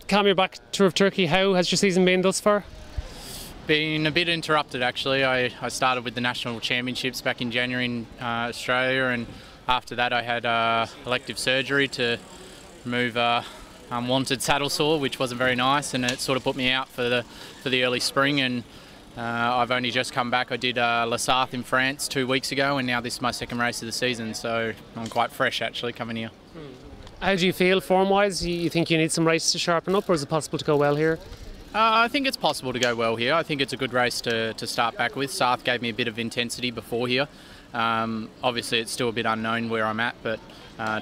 Cam, you're back Tour of Turkey. How has your season been thus far? Been a bit interrupted actually. I started with the National Championships back in January in Australia, and after that I had elective surgery to remove unwanted saddle sore, which wasn't very nice, and it sort of put me out for the early spring. And I've only just come back. I did La Sarthe in France 2 weeks ago, and now this is my second race of the season, so I'm quite fresh actually coming here. How do you feel form-wise? You think you need some races to sharpen up, or is it possible to go well here? I think it's possible to go well here. I think it's a good race to start back with. Sarthe gave me a bit of intensity before here. Obviously it's still a bit unknown where I'm at, but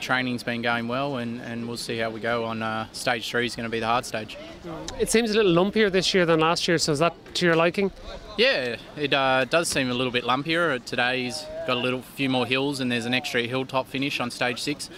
training's been going well, and we'll see how we go on stage 3 is going to be the hard stage. It seems a little lumpier this year than last year, so is that to your liking? Yeah, it does seem a little bit lumpier. Today's got a few more hills, and there's an extra hilltop finish on stage 6.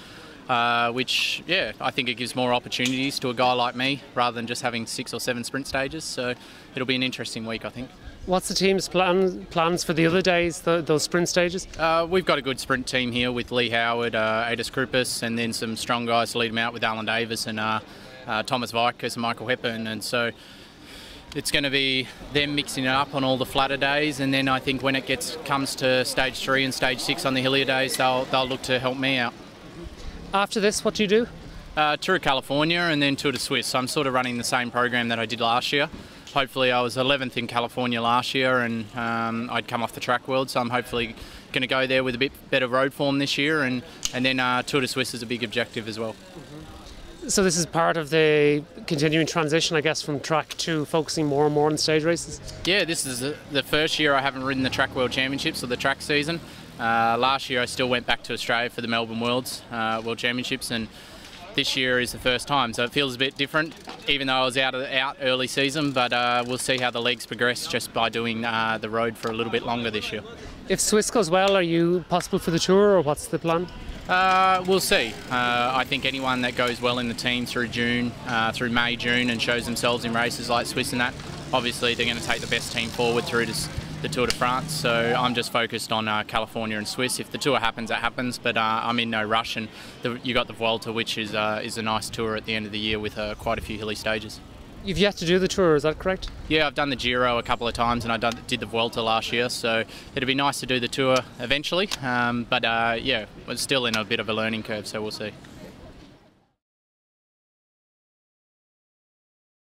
Which, yeah, I think it gives more opportunities to a guy like me rather than just having 6 or 7 sprint stages. So it'll be an interesting week, I think. What's the team's plans for the other days, those sprint stages? We've got a good sprint team here with Lee Howard, Adis Krupis, and then some strong guys to lead them out with Alan Davis and Thomas Vickers and Michael Hepburn. And so it's going to be them mixing it up on all the flatter days, and then I think when it comes to stage 3 and stage 6 on the hillier days, they'll look to help me out. After this, what do you do? Tour of California and then Tour de Suisse. So I'm sort of running the same program that I did last year. Hopefully I was 11th in California last year, and I'd come off the track world, so I'm hopefully going to go there with a bit better road form this year, and then Tour de Suisse is a big objective as well. So this is part of the continuing transition, I guess, from track to focusing more and more on stage races? Yeah, this is the first year I haven't ridden the Track World Championships or the track season. Last year I still went back to Australia for the Melbourne World Championships, and this year is the first time, so it feels a bit different, even though I was out early season, but we'll see how the legs progress just by doing the road for a little bit longer this year. If Swiss goes well, are you possible for the Tour, or what's the plan? We'll see. I think anyone that goes well in the team through May, June, and shows themselves in races like Swiss and that, obviously they're going to take the best team forward through the Tour de France. So I'm just focused on California and Swiss. If the Tour happens, it happens, but I'm in no rush. And you got the Vuelta, which is a nice tour at the end of the year with quite a few hilly stages. You've yet to do the Tour, is that correct? Yeah, I've done the Giro a couple of times, and I did the Vuelta last year, so it'd be nice to do the Tour eventually. But yeah, we're still in a bit of a learning curve, so we'll see.